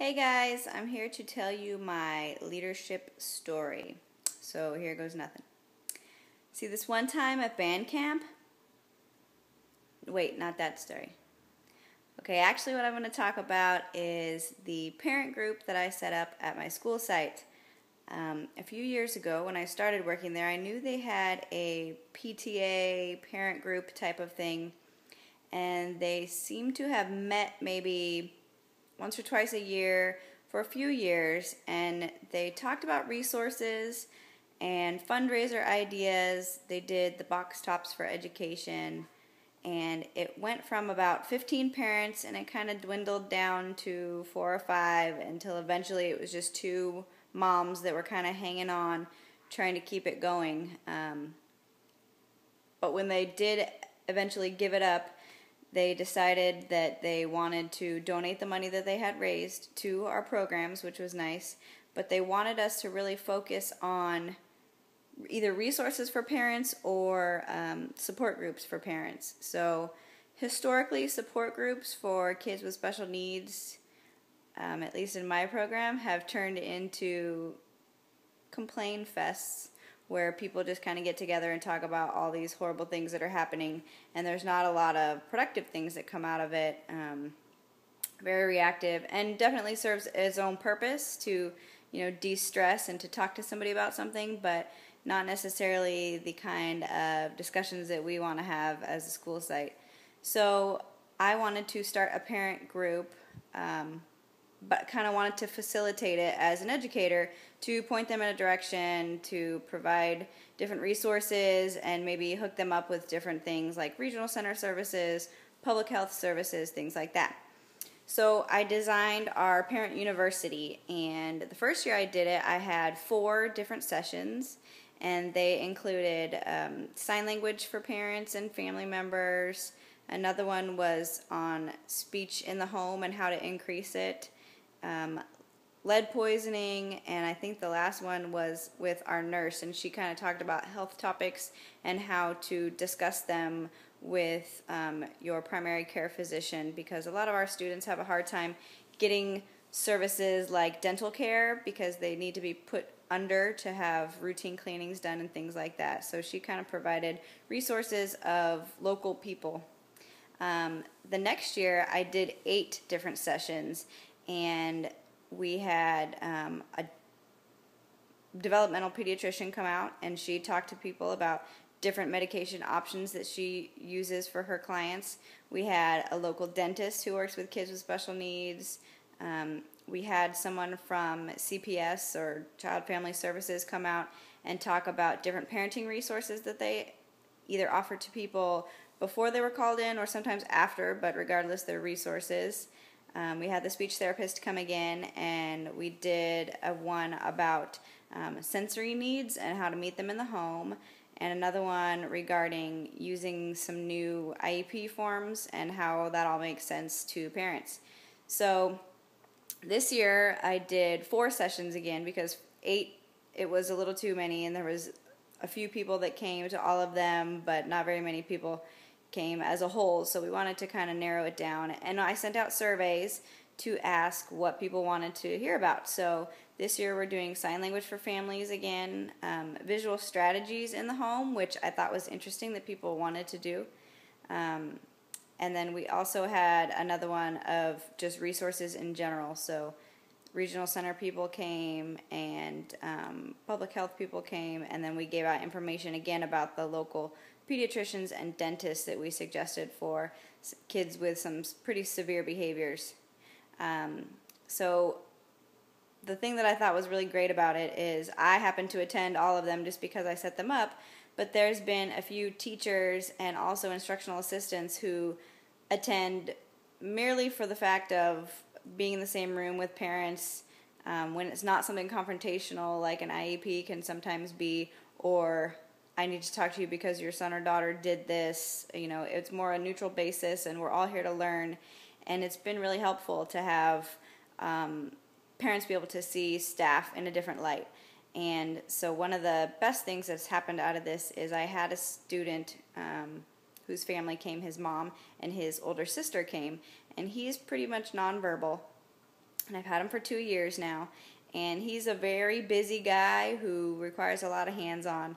Hey guys, I'm here to tell you my leadership story. So here goes nothing. See, this one time at band camp, wait, not that story. Okay, actually what I'm going to talk about is the parent group that I set up at my school site. A few years ago when I started working there, I knew they had a PTA parent group type of thing, and they seemed to have met maybe once or twice a year for a few years, and they talked about resources and fundraiser ideas. They did the box tops for education, and it went from about 15 parents, and it kind of dwindled down to 4 or 5 until eventually it was just 2 moms that were kind of hanging on, trying to keep it going. But when they did eventually give it up, they decided that they wanted to donate the money that they had raised to our programs, which was nice, but they wanted us to really focus on either resources for parents or support groups for parents. So historically, support groups for kids with special needs, at least in my program, have turned into complain fests where people just kind of get together and talk about all these horrible things that are happening, and there's not a lot of productive things that come out of it. Very reactive, and definitely serves its own purpose to, de-stress and to talk to somebody about something, but not necessarily the kind of discussions that we want to have as a school site. So I wanted to start a parent group, but kind of wanted to facilitate it as an educator to point them in a direction, to provide different resources, and maybe hook them up with different things like regional center services, public health services, things like that. So I designed our parent university, and the first year I did it, I had 4 different sessions, and they included sign language for parents and family members. Another one was on speech in the home and how to increase it. Lead poisoning, and I think the last one was with our nurse, and she kind of talked about health topics and how to discuss them with your primary care physician, because a lot of our students have a hard time getting services like dental care because they need to be put under to have routine cleanings done and things like that. So she kind of provided resources of local people. The next year I did 8 different sessions, and we had a developmental pediatrician come out, and she talked to people about different medication options that she uses for her clients. We had a local dentist who works with kids with special needs. We had someone from CPS, or Child Family Services, come out and talk about different parenting resources that they either offer to people before they were called in or sometimes after, but regardless, they're resources. We had the speech therapist come again, and we did one about sensory needs and how to meet them in the home, and another one regarding using some new IEP forms and how that all makes sense to parents. So this year I did 4 sessions again because 8, it was a little too many, and there was a few people that came to all of them, but not very many people came as a whole, so we wanted to kind of narrow it down. And I sent out surveys to ask what people wanted to hear about. So this year we're doing sign language for families again, visual strategies in the home, which I thought was interesting that people wanted to do. And then we also had another one of just resources in general. So regional center people came, and public health people came, and then we gave out information again about the local pediatricians and dentists that we suggested for kids with some pretty severe behaviors. So the thing that I thought was really great about it is I happened to attend all of them just because I set them up, but there's been a few teachers and also instructional assistants who attend merely for the fact of being in the same room with parents when it's not something confrontational like an IEP can sometimes be, or I need to talk to you because your son or daughter did this. It's more a neutral basis, and we're all here to learn. And it's been really helpful to have parents be able to see staff in a different light. And so one of the best things that's happened out of this is I had a student whose family came, his mom and his older sister came, and he's pretty much nonverbal. and I've had him for 2 years now. And he's a very busy guy who requires a lot of hands-on.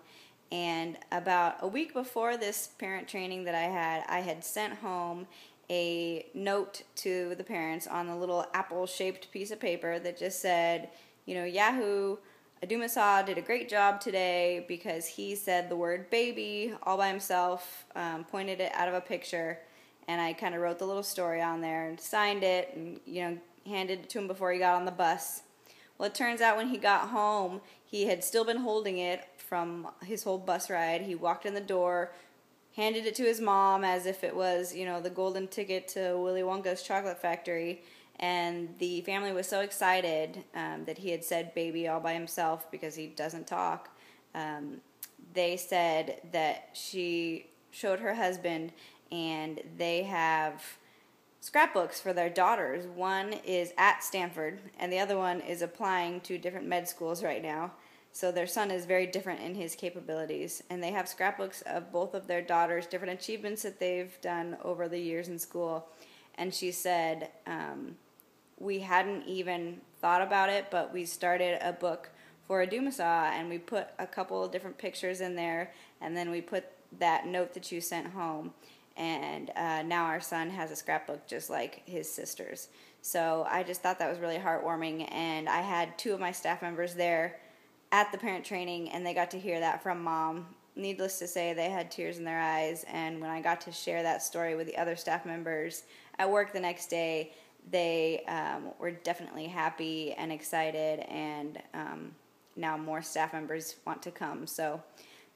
And about a week before this parent training that I had sent home a note to the parents on a little apple-shaped piece of paper that just said, Yahoo, Adumasaw did a great job today because he said the word baby all by himself, pointed it out of a picture, and I kind of wrote the little story on there and signed it and, handed it to him before he got on the bus. Well, it turns out when he got home, he had still been holding it from his whole bus ride. He walked in the door, handed it to his mom as if it was, the golden ticket to Willy Wonka's chocolate factory. And the family was so excited that he had said baby all by himself because he doesn't talk. They said that she showed her husband, and they have scrapbooks for their daughters. One is at Stanford, and the other one is applying to different med schools right now. So their son is very different in his capabilities. And they have scrapbooks of both of their daughters, different achievements that they've done over the years in school. And she said, we hadn't even thought about it, but we started a book for Adumasaw, and we put a couple of different pictures in there, and then we put that note that you sent home. And now our son has a scrapbook just like his sister's. So I just thought that was really heartwarming, and I had 2 of my staff members there at the parent training, and they got to hear that from Mom. Needless to say, they had tears in their eyes, and when I got to share that story with the other staff members at work the next day, they were definitely happy and excited, and now more staff members want to come. So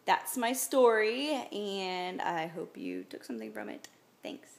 that's my story, and I hope you took something from it. Thanks.